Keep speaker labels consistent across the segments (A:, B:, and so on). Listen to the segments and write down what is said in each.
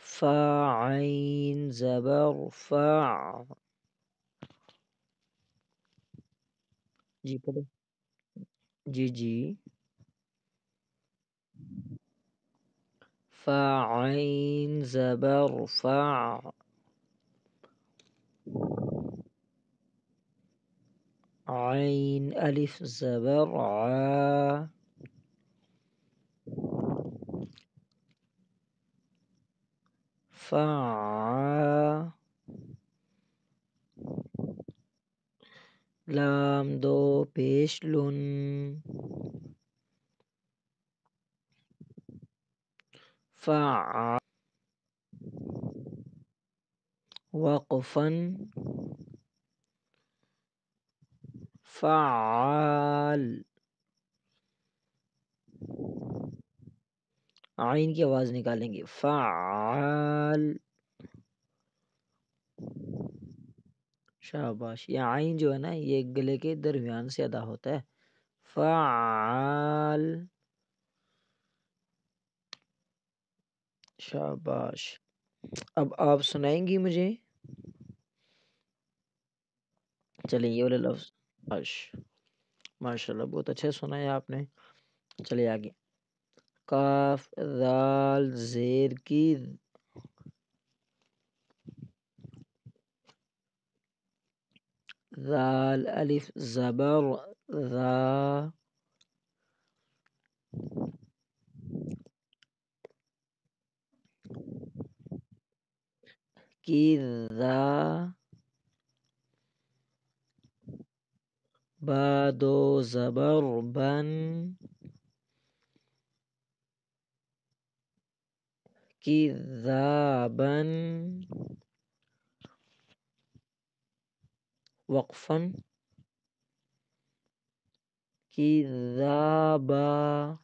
A: فا عین زبر فا. جی پڑھو. جی جی. فا عین زبر فا. عین الف زبر عا. فا. لام دو پیش لن. فا. وقفا. فعال. عین کی آواز نکالیں گے. فعال. شاباش. یہ عین جو ہے نا یہ گلے کے درمیان سے ادا ہوتا ہے. فعال. شاباش. اب آپ سنائیں گی مجھے. چلیں یہ والے لفظ. ماشاء اللہ بہت اچھا سنایا آپ نے. چلے آگے. کاف ذال زیر کی. ذال الف زبر ذا. کی ذا. با دو زبر بن. کی ذا بن. وقفا. کی ذا با.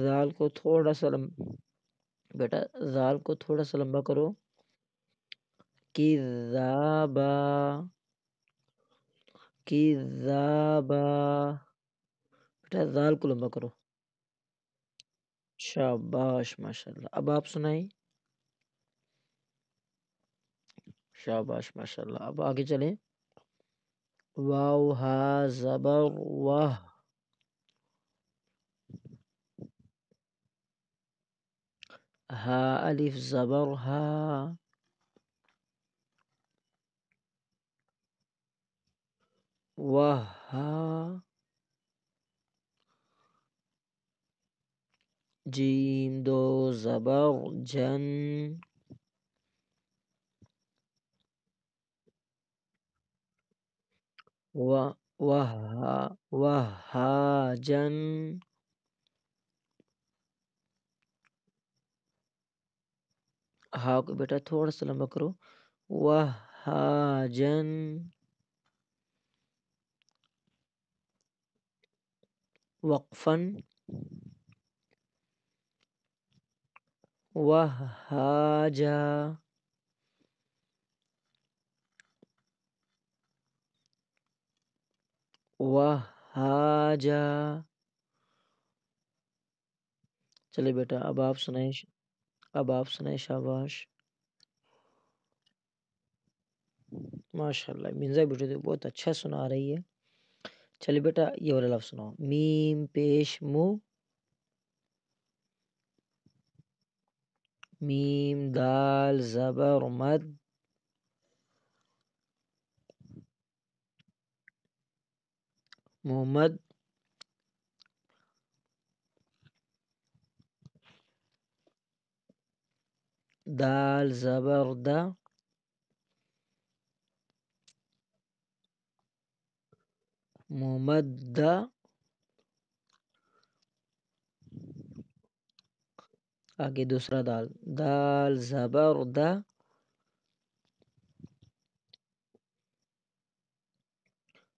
A: ذال کو تھوڑا سا بیٹا ذال کو تھوڑا سا لمبا کرو. کی ذا با. کی ذا با. بیٹا ذال کو لمبا کرو. شاباش ماشاءاللہ. اب آپ سنائیں. شاباش ماشاءاللہ. اب آگے چلیں. واو ہا زبر واہ. ہا الف زبر ہا. واہ ہا. جیم دو زبر جن. واہ ہا جن. ہا کو بیٹا تھوڑا سا لمبا کرو. واہ ہا جن. وقفا. واہ ہا جا. واہ ہا جا. چلے بیٹا اب آپ سنائیں. اب آپ سنائیں. شاباش. ماشاءاللہ مرزا بیٹے تو بہت اچھا سنا رہی ہے. چلے بیٹا یہ والا لفظ سناؤ. میم پیش مو. میم دال زبر مد. محمد. دال زبر دا. محمد دا. آگے دوسرا دال. دال زبر دا.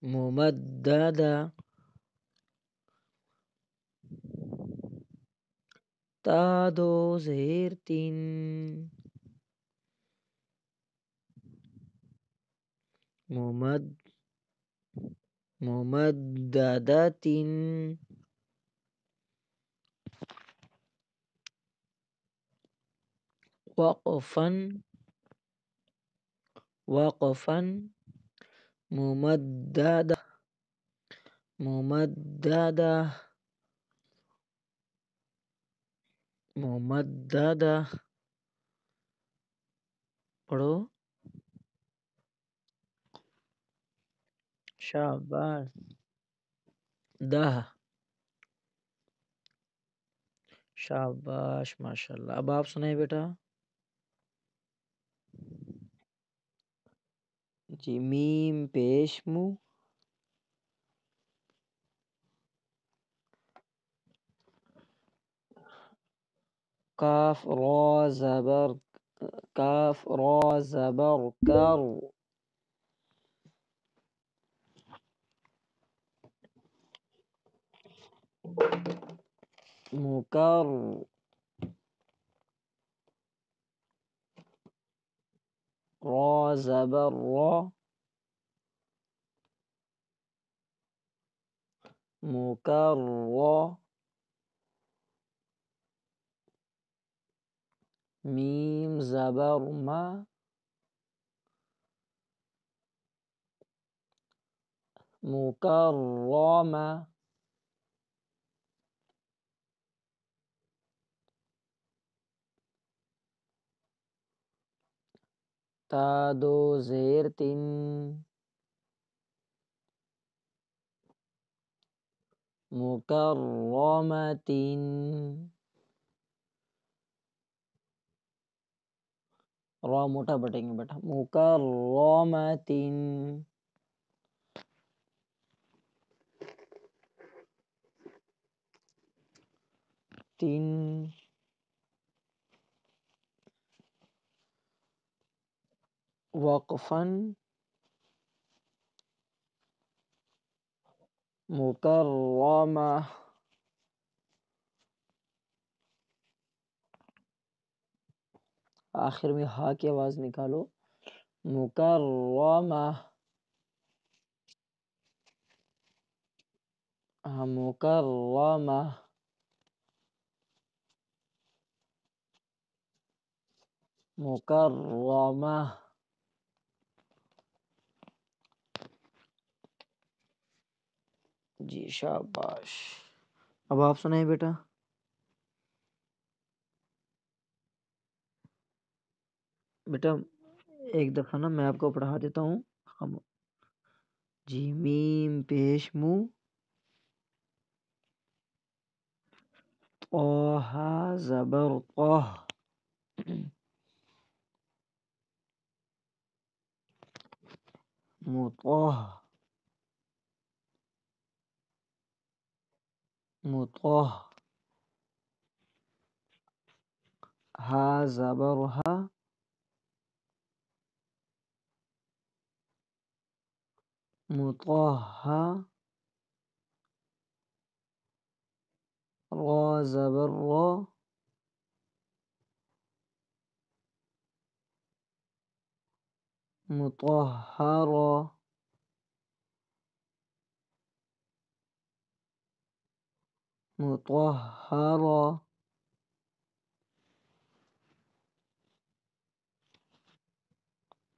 A: ممددا. تا دو زیر تین. ممددتن. وقفا وقفا ممددة ممددة ممددة پڑھو شاباش دہ شاباش ماشاء اللہ اب آپ سنائیں بیٹا جی میم پیش مو کاف را زبر کاف را زبر کر مکر را زبر را مکر را میم زبر ما مکرمہ تا دو زیر تن مکرمۃ را موٹا بٹیں گے بیٹا مکرمۃ تن وقفا مکرمہ آخر میں ہا کی آواز نکالو مکرمہ مکرمہ مکرمہ جی شاباش اب آپ سنائیں بیٹا بیٹا ایک دفعہ نا میں آپ کو پڑھا دیتا ہوں جی میم پیش مو طہ زبر طہ مطہ مطہ ہا زبر ہا مطہ را زبر را مطہرہ مطہرہ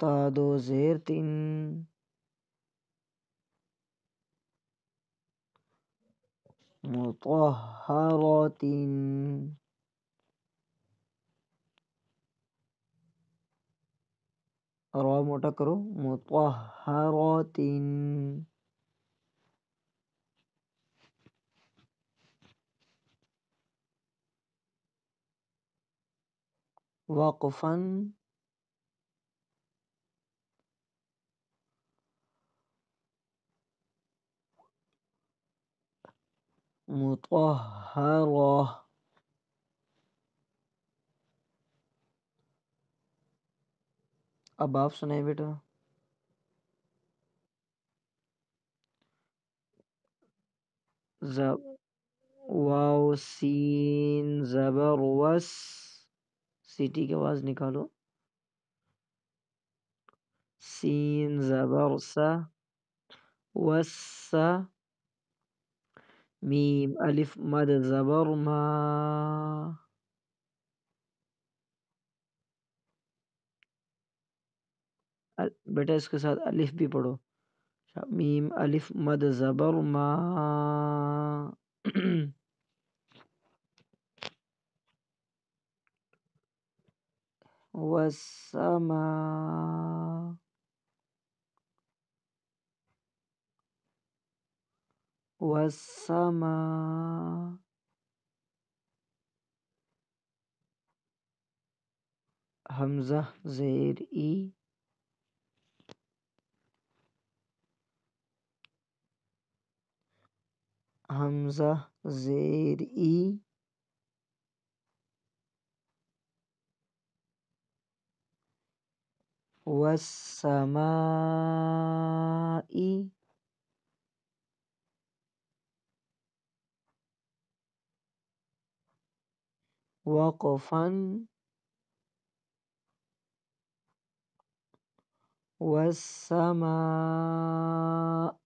A: تا دو زیر تن مطہرۃ را موٹا کرو مطہرۃ وقفا مطہرہ اب آپ سنائیں بیٹا واو سین زبر وس سیٹی کی آواز نکالو سین زبر سا وس میم الف مد زبر ما بیٹا اس کے ساتھ الف بھی پڑھو. میم الف مد زبر ما. والسماء والسماء حمزہ زیر ای. حمزہ زیر ای. والسماء وقفا. والسماء